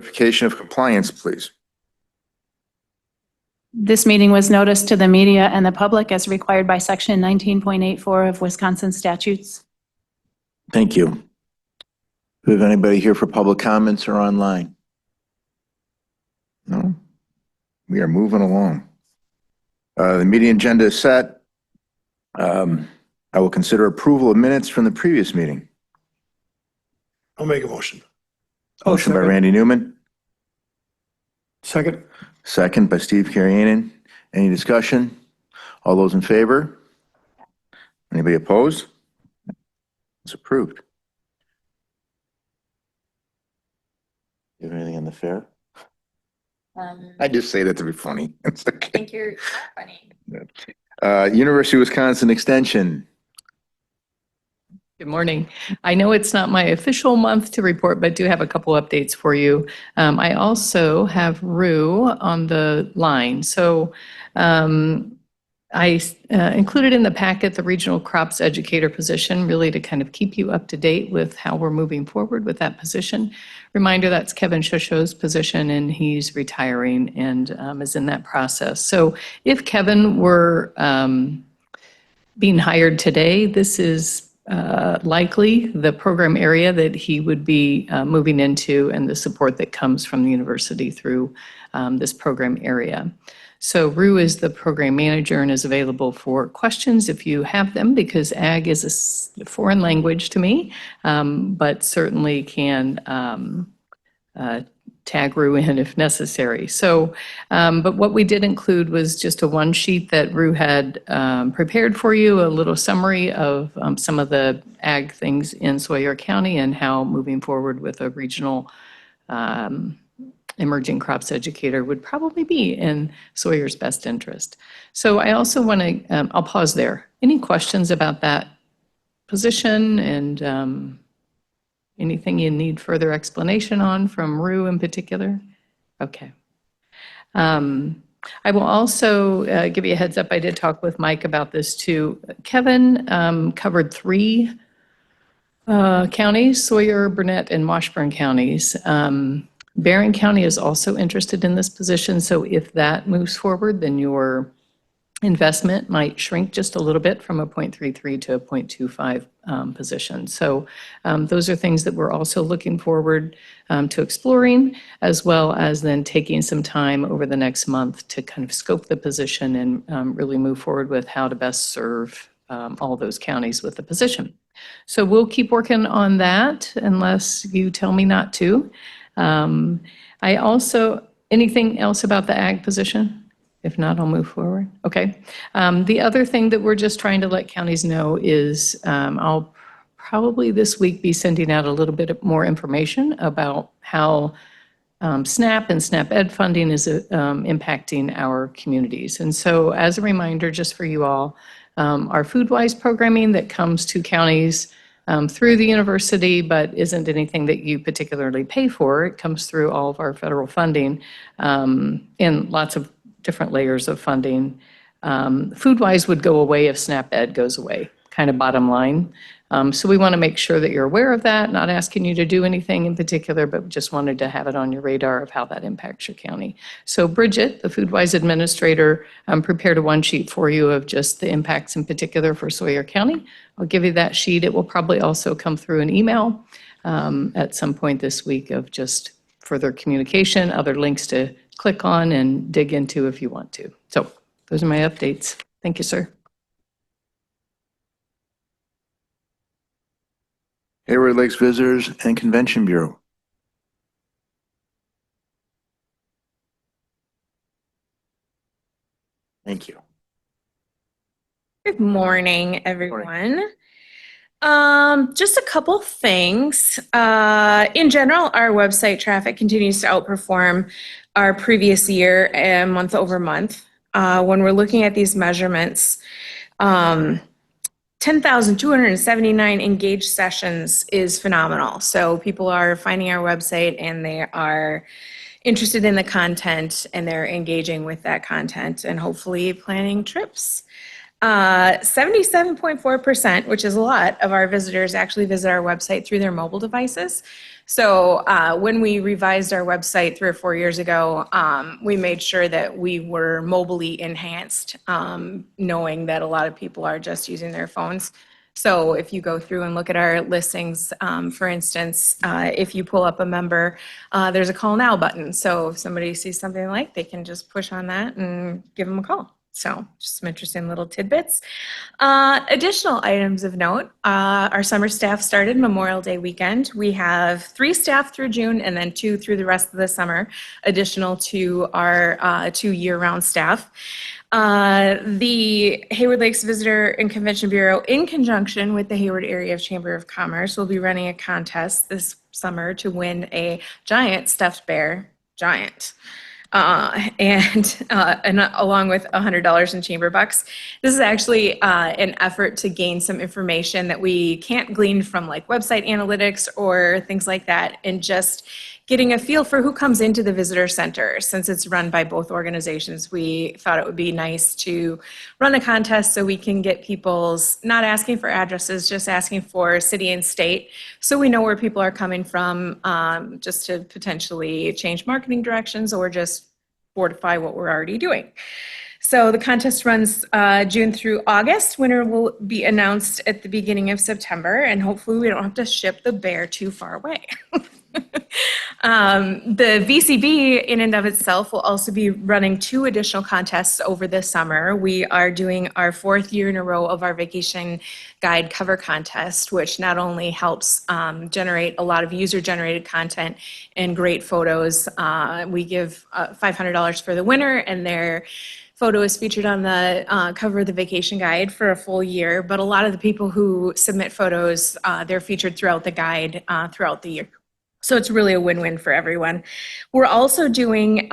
Verification of compliance, please. This meeting was noticed to the media and the public as required by Section 19.84 of Wisconsin statutes. Thank you. Do we have anybody here for public comments or online? No? We are moving along. The meeting agenda is set. I will consider approval of minutes from the previous meeting. I'll make a motion. Motion by Randy Newman, Second. second by Steve Karianen. Any discussion? All those in favor? Anybody opposed? It's approved. You have anything on the fair? I just say that to be funny. It's I okay. think you're funny. University of Wisconsin Extension. Good morning. I know it's not my official month to report, but do have a couple updates for you. I also have Rue on the line. So I included in the packet the regional crops educator position, really to kind of keep you up to date with how we're moving forward with that position. Reminder, that's Kevin Shusho's position, and he's retiring and is in that process. So if Kevin were being hired today, this is likely the program area that he would be moving into and the support that comes from the university through this program area. So Rue is the program manager and is available for questions if you have them, because ag is a foreign language to me, but certainly can tag Rue in if necessary. So, but what we did include was just a one sheet that Rue had prepared for you, a little summary of some of the ag things in Sawyer County and how moving forward with a regional emerging crops educator would probably be in Sawyer's best interest. So I also want to, I'll pause there. Any questions about that position and anything you need further explanation on from Rue in particular? Okay. I will also give you a heads up. I did talk with Mike about this too. Kevin covered 3 counties, Sawyer, Burnett, and Washburn counties. Barron County is also interested in this position. So if that moves forward, then your investment might shrink just a little bit from a 0.33 to a 0.25 position. So those are things that we're also looking forward to exploring, as well as then taking some time over the next month to kind of scope the position and really move forward with how to best serve all those counties with the position. So we'll keep working on that unless you tell me not to. I also, anything else about the ag position? If not, I'll move forward. Okay. The other thing that we're just trying to let counties know is I'll probably this week be sending out a little bit more information about how SNAP and SNAP Ed funding is impacting our communities. And so as a reminder, just for you all, our FoodWise programming that comes to counties through the university, but isn't anything that you particularly pay for. It comes through all of our federal funding in lots of different layers of funding. FoodWise would go away if SNAP Ed goes away, kind of bottom line. So we want to make sure that you're aware of that, not asking you to do anything in particular, but just wanted to have it on your radar of how that impacts your county. So Bridget, the FoodWise administrator, prepared a one sheet for you of just the impacts in particular for Sawyer County. I'll give you that sheet. It will probably also come through an email at some point this week of just further communication, other links to click on and dig into if you want to. So those are my updates. Thank you, sir. Hayward Lakes Visitors and Convention Bureau. Thank you. Good morning, everyone. Just a couple things. In general, our website traffic continues to outperform our previous year month over month. When we're looking at these measurements, 10,279 engaged sessions is phenomenal. So people are finding our website and they are interested in the content and they're engaging with that content and hopefully planning trips. 77.4%, which is a lot, of our visitors actually visit our website through their mobile devices. So when we revised our website 3 or 4 years ago, we made sure that we were mobilely enhanced, knowing that a lot of people are just using their phones. So if you go through and look at our listings, for instance, if you pull up a member, there's a call now button. So if somebody sees something they can just push on that and give them a call. So just some interesting little tidbits. Additional items of note, our summer staff started Memorial Day weekend. We have 3 staff through June and then 2 through the rest of the summer, additional to our 2 year-round staff. The Hayward Lakes Visitor and Convention Bureau, in conjunction with the Hayward Area Chamber of Commerce, will be running a contest this summer to win a giant stuffed bear, and along with $100 in chamber bucks. This is actually an effort to gain some information that we can't glean from website analytics or things like that, and just getting a feel for who comes into the visitor center. Since it's run by both organizations, we thought it would be nice to run a contest so we can get people's, not asking for addresses, just asking for city and state, so we know where people are coming from, just to potentially change marketing directions or just fortify what we're already doing. So the contest runs June through August. Winner will be announced at the beginning of September, and hopefully we don't have to ship the bear too far away. The VCB in and of itself will also be running 2 additional contests over this summer. We are doing our 4th year in a row of our vacation guide cover contest, which not only helps generate a lot of user-generated content and great photos. We give $500 for the winner, and their photo is featured on the cover of the vacation guide for a full year. But a lot of the people who submit photos, they're featured throughout the guide throughout the year. So it's really a win-win for everyone. We're also doing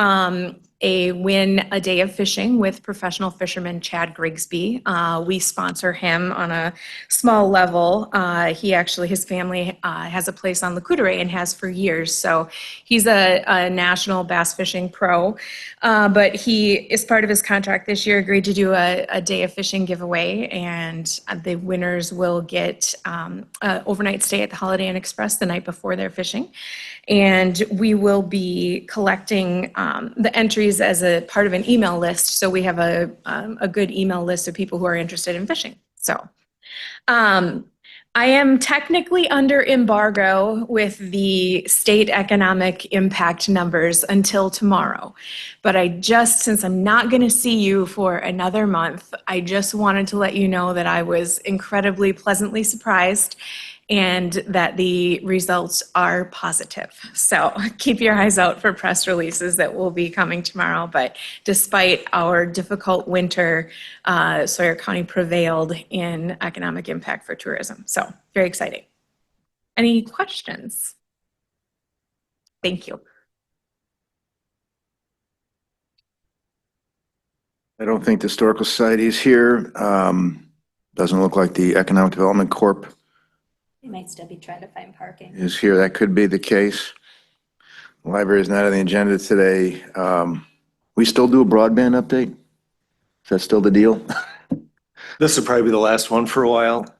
a win a day of fishing with professional fisherman Chad Grigsby. We sponsor him on a small level. His family has a place on Lac-Courte and has for years. So he's a national bass fishing pro. But he, as part of his contract this year, agreed to do a day of fishing giveaway, and the winners will get an overnight stay at the Holiday Inn Express the night before their fishing. And we will be collecting the entries as a part of an email list. So we have a good email list of people who are interested in fishing. So I am technically under embargo with the state economic impact numbers until tomorrow. But since I'm not going to see you for another month, I just wanted to let you know that I was incredibly pleasantly surprised and that the results are positive. So keep your eyes out for press releases that will be coming tomorrow. But despite our difficult winter, Sawyer County prevailed in economic impact for tourism. So very exciting. Any questions? Thank you. I don't think the Historical Society is here. Doesn't look like the Economic Development Corp. They might still be trying to find parking. Is here. That could be the case. The library is not on the agenda today. We still do a broadband update? Is that still the deal? This would probably be the last one for a while.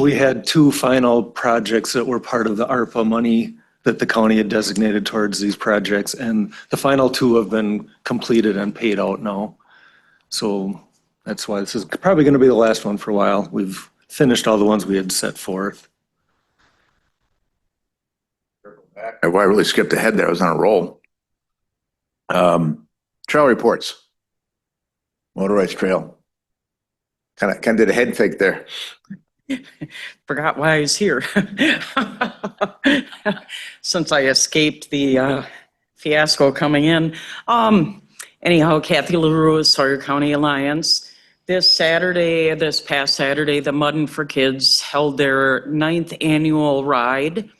We had 2 final projects that were part of the ARPA money that the county had designated towards these projects, and the final 2 have been completed and paid out now. So that's why this is probably going to be the last one for a while. We've finished all the ones we had set forth. I really skipped ahead there. I was on a roll. Trail reports. Motorized trail. Kind of did a head fake there. Forgot why I was here. Since I escaped the fiasco coming in. Anyhow, Kathy LaRue, Sawyer County Alliance. This past Saturday, the Muddin for Kids held their 9th annual ride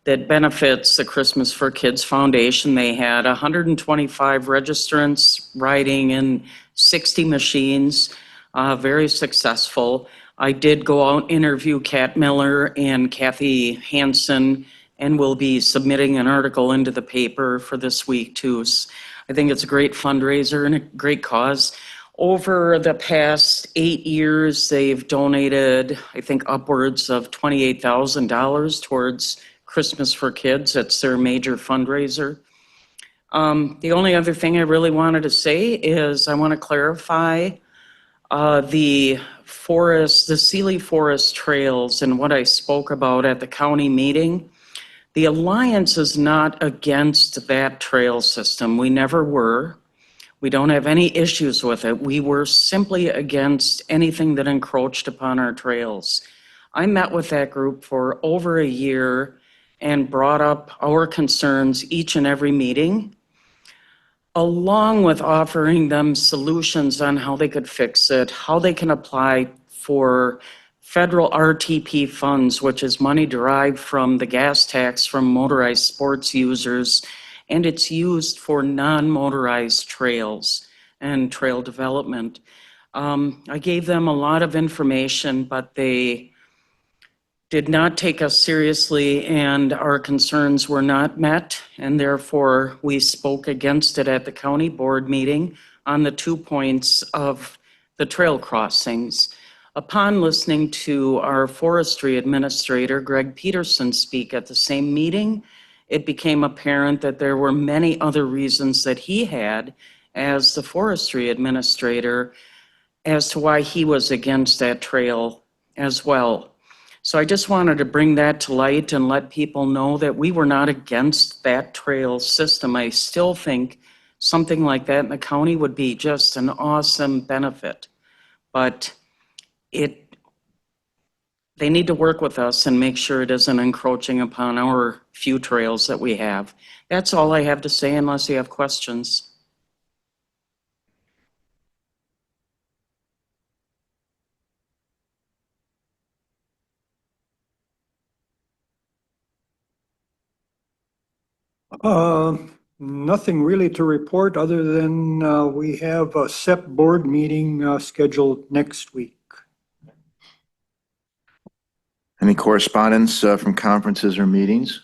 that benefits the Christmas for Kids Foundation. They had 125 registrants riding in 60 machines, very successful. I did go out and interview Kat Miller and Kathy Hansen, and we'll be submitting an article into the paper for this week too. I think it's a great fundraiser and a great cause. Over the past 8 years, they've donated, I think, upwards of $28,000 towards Christmas for Kids. That's their major fundraiser. The only other thing I really wanted to say is I want to clarify the Sealy Forest Trails and what I spoke about at the county meeting. The Alliance is not against that trail system. We never were. We don't have any issues with it. We were simply against anything that encroached upon our trails. I met with that group for over a year and brought up our concerns each and every meeting, along with offering them solutions on how they could fix it, how they can apply for federal RTP funds, which is money derived from the gas tax from motorized sports users, and it's used for non-motorized trails and trail development. I gave them a lot of information, but they did not take us seriously, and our concerns were not met, and therefore we spoke against it at the county board meeting on the 2 points of the trail crossings. Upon listening to our forestry administrator, Greg Peterson, speak at the same meeting, it became apparent that there were many other reasons that he had as the forestry administrator as to why he was against that trail as well. So I just wanted to bring that to light and let people know that we were not against that trail system. I still think something like that in the county would be just an awesome benefit. But they need to work with us and make sure it isn't encroaching upon our few trails that we have. That's all I have to say unless you have questions. Nothing really to report other than we have a SEP board meeting scheduled next week. Any correspondence from conferences or meetings?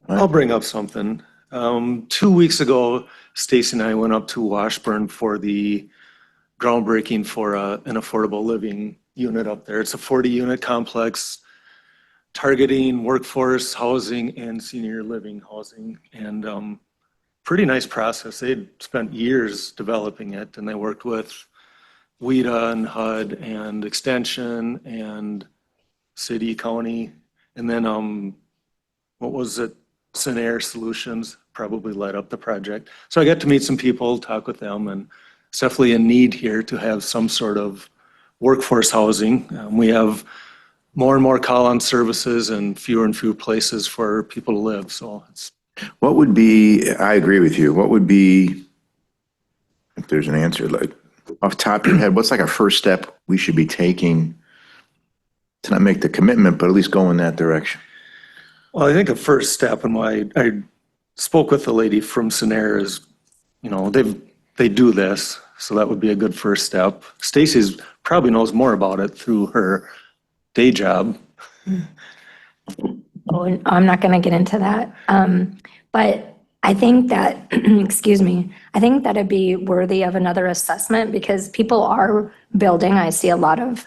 I'll bring up something. 2 weeks ago, Stacy and I went up to Washburn for the groundbreaking for an affordable living unit up there. It's a 40-unit complex targeting workforce housing and senior living housing, and pretty nice process. They'd spent years developing it, and they worked with WIDA and HUD and Extension and City, County, and then what was it? Sinair Solutions probably led up the project. So I got to meet some people, talk with them, and it's definitely a need here to have some sort of workforce housing. We have more and more call-on services and fewer places for people to live. So it's. What would be, I agree with you, what would be, if there's an answer, like off the top of your head, what's like a first step we should be taking to not make the commitment, but at least go in that direction? Well, I think a first step, and why I spoke with the lady from Sinair is, they do this, so that would be a good first step. Stacy's probably knows more about it through her day job. Oh, I'm not going to get into that. But I think that, excuse me, I think that it'd be worthy of another assessment because people are building. I see a lot of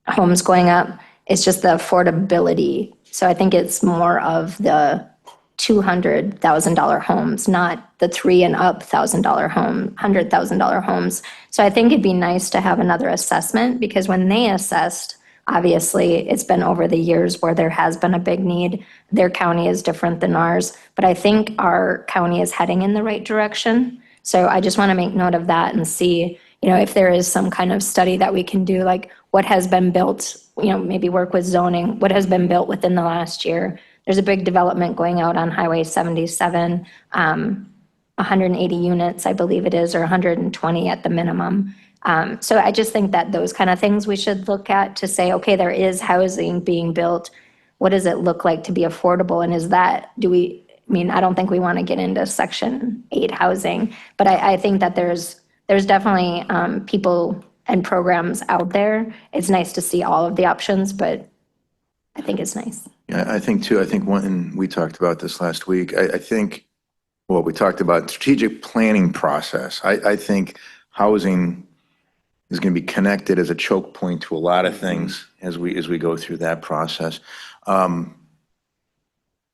homes going up. It's just the affordability. So I think it's more of the $200,000 homes, not the $3,000 and up $100,000 homes. So I think it'd be nice to have another assessment because when they assessed, obviously, it's been over the years where there has been a big need. Their county is different than ours, but I think our county is heading in the right direction. So I just want to make note of that and see, if there is some kind of study that we can do, like what has been built, maybe work with zoning, what has been built within the last year. There's a big development going out on Highway 77, 180 units, I believe it is, or 120 at the minimum. So I just think that those kind of things we should look at to say, okay, there is housing being built. What does it look like to be affordable? And I don't think we want to get into Section 8 housing, but I think that there's definitely people and programs out there. It's nice to see all of the options, but I think it's nice. Yeah, I think too, when we talked about this last week, I think well, we talked about strategic planning process. I think housing is going to be connected as a choke point to a lot of things as we go through that process.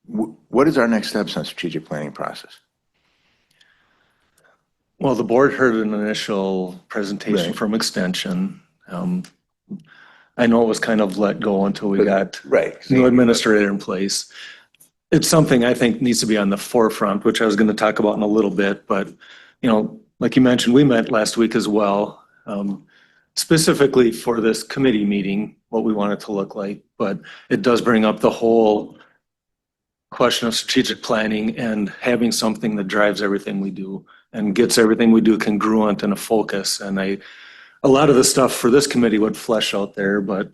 What is our next steps on strategic planning process? Well, the board heard an initial presentation Right. from Extension. I know it was kind of let go until we got Right. new administrator in place. It's something I think needs to be on the forefront, which I was going to talk about in a little bit, but, like you mentioned, we met last week as well, specifically for this committee meeting, what we want it to look like, but it does bring up the whole question of strategic planning and having something that drives everything we do and gets everything we do congruent and a focus. And a lot of the stuff for this committee would flesh out there, but,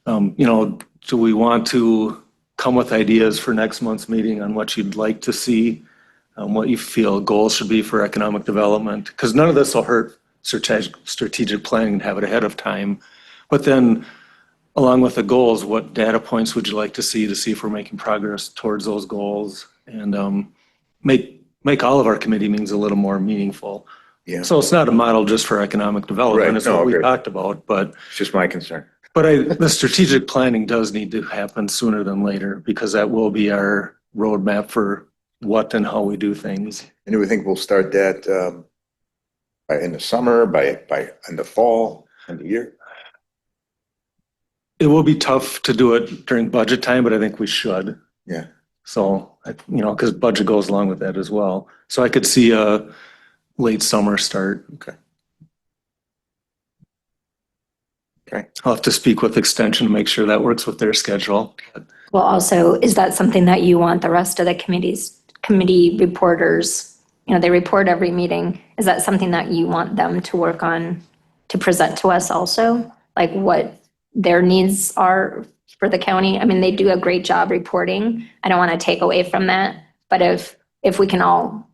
do we want to come with ideas for next month's meeting on what you'd like to see, what you feel goals should be for economic development? Because none of this will hurt strategic planning to have it ahead of time. But then along with the goals, what data points would you like to see if we're making progress towards those goals? And make all of our committee meetings a little more meaningful. Yeah, So it's not a model just for economic development, Right. it's No, what we okay. talked about, but it's just my concern. the strategic planning does need to happen sooner than later because that will be our roadmap for what and how we do things. And do we think we'll start that in the summer, in the fall, in the year? It will be tough to do it during budget time, but I think we should. Yeah. So, because budget goes along with that as well. So I could see a late summer start. Okay. I'll have to speak with Extension to make sure that works with their schedule. Well, also, is that something that you want the rest of the committee reporters, they report every meeting. Is that something that you want them to work on to present to us also? Like what their needs are for the county? I mean, they do a great job reporting. I don't want to take away from that. But if we can all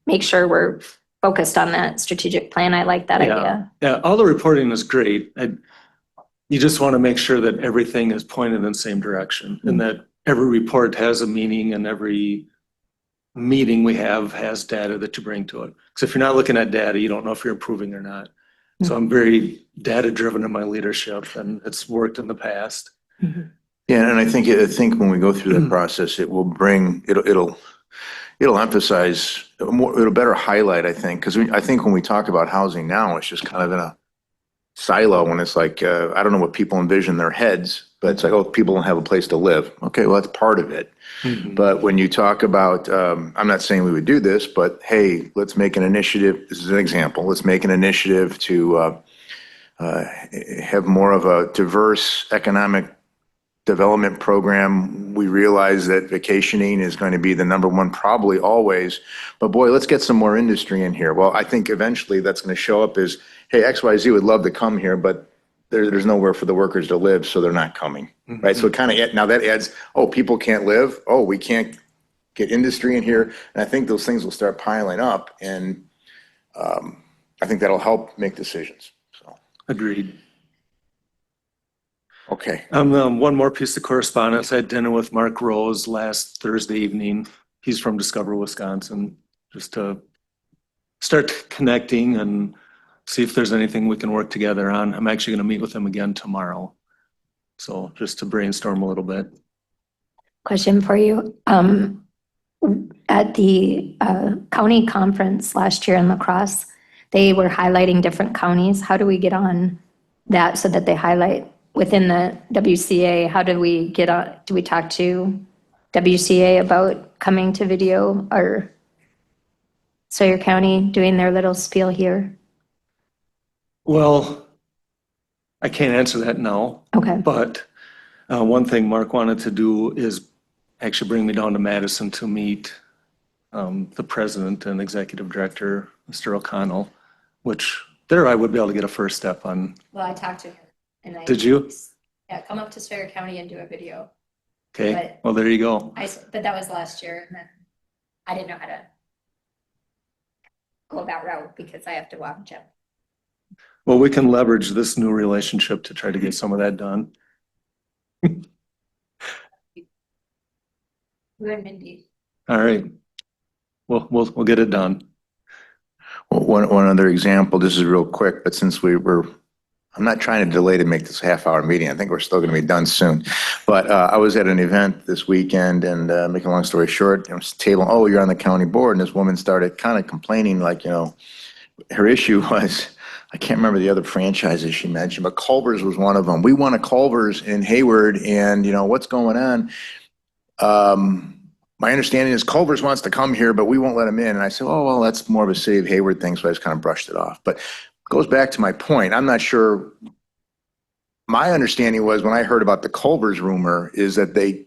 make sure we're focused on that strategic plan, I like that idea. Yeah, all the reporting is great. You just want to make sure that everything is pointed in the same direction and that every report has a meaning and every meeting we have has data that you bring to it. Because if you're not looking at data, you don't know if you're improving or not. So I'm very data driven in my leadership and it's worked in the past. Yeah, and I think when we go through that process, it will bring, it'll emphasize more, it'll better highlight, I think, because I think when we talk about housing now, it's just kind of in a silo when it's like, I don't know what people envision in their heads, but it's like, oh, people don't have a place to live. Okay, well, that's part of it. But when you talk about, I'm not saying we would do this, but hey, let's make an initiative. This is an example. Let's make an initiative to have more of a diverse economic development program. We realize that vacationing is going to be the number one, probably always, but boy, let's get some more industry in here. Well, I think eventually that's going to show up as, hey, XYZ would love to come here, but there's nowhere for the workers to live, so they're not coming, right? So it kind of, now that adds, oh, people can't live, oh, we can't get industry in here, and I think those things will start piling up, and I think that'll help make decisions, so. Agreed. Okay. One more piece of correspondence. I had dinner with Mark Rose last Thursday evening. He's from Discover, Wisconsin, just to start connecting and see if there's anything we can work together on. I'm actually going to meet with him again tomorrow. So just to brainstorm a little bit. Question for you. At the county conference last year in La Crosse, they were highlighting different counties. How do we get on that so that they highlight within the WCA? How do we get on? Do we talk to WCA about coming to video, or Sawyer County doing their little spiel here? Well, I can't answer that now, Okay. but one thing Mark wanted to do is actually bring me down to Madison to meet the president and executive director, Mr. O'Connell, which there I would be able to get a first step on. Well, I talked to him. And Did you? Yeah, come up to Sawyer County and do a video. Okay, But- well, there you go. But that was last year, and then I didn't know how to go that route because I have to walk Jeff. Well, we can leverage this new relationship to try to get some of that done. You and Mindy. All right. we'll get it done. One other example, this is real quick, but since I'm not trying to delay to make this a half-hour meeting. I think we're still going to be done soon. But I was at an event this weekend, and making a long story short, I was tabling, oh, you're on the county board, and this woman started kind of complaining, like, her issue was, I can't remember the other franchises she mentioned, but Culver's was one of them. We want a Culver's in Hayward, and what's going on? My understanding is Culver's wants to come here, but we won't let him in. And I said, oh, well, that's more of a city of Hayward thing, so I just kind of brushed it off. But goes back to my point. I'm not sure. My understanding was when I heard about the Culver's rumor is that they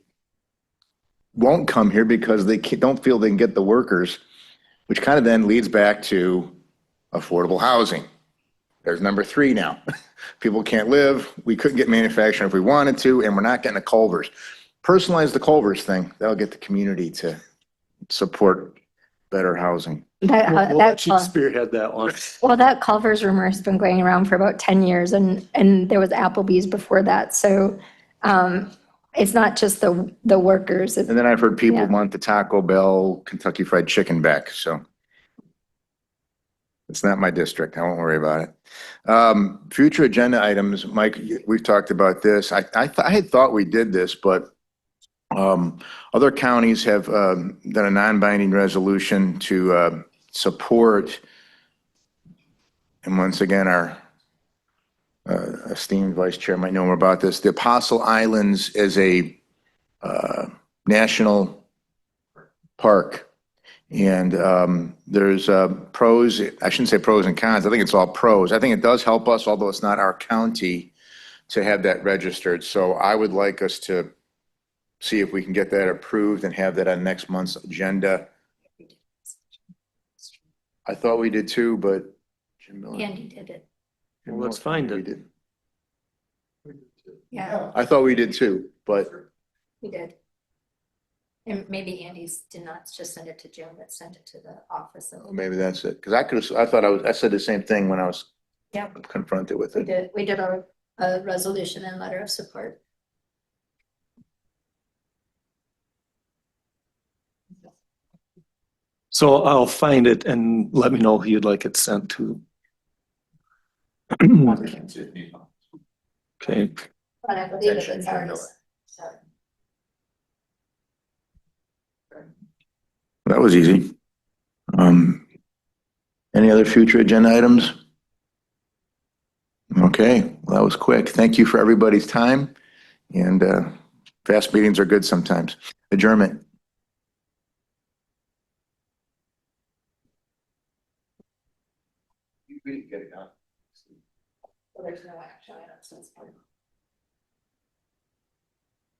won't come here because they don't feel they can get the workers, which kind of then leads back to affordable housing. There's number 3 now. People can't live. We couldn't get manufacturing if we wanted to, and we're not getting a Culver's. Personalize the Culver's thing. That'll get the community to support better housing. We'll let you spearhead that one. Well, that Culver's rumor has been going around for about 10 years, and there was Applebee's before that. So it's not just the workers. And then I've heard people Yeah. want the Taco Bell, Kentucky Fried Chicken back, so it's not my district. I won't worry about it. Future agenda items, Mike, we've talked about this. I had thought we did this, but other counties have done a non-binding resolution to support, and once again, our esteemed vice chair might know more about this, the Apostle Islands as a national park. And there's pros, I shouldn't say pros and cons, I think it's all pros. I think it does help us, although it's not our county, to have that registered. So I would like us to see if we can get that approved and have that on next month's agenda. I thought we did too, but Jim Miller. Andy did it. Well, let's find We it. did. Yeah, I thought we did too, but we did. And maybe Andy's did not just send it to Jim, but sent it to the office. maybe that's it. Because I said the same thing when I was Yep. confronted with We it. did. We did a resolution and letter of support. So I'll find it and let me know who you'd like it sent to. Okay, But I believe it's ours. So. That was easy. Any other future agenda items? Okay, well, that was quick. Thank you for everybody's time. And fast meetings are good sometimes. Adjournment. There's no action items since.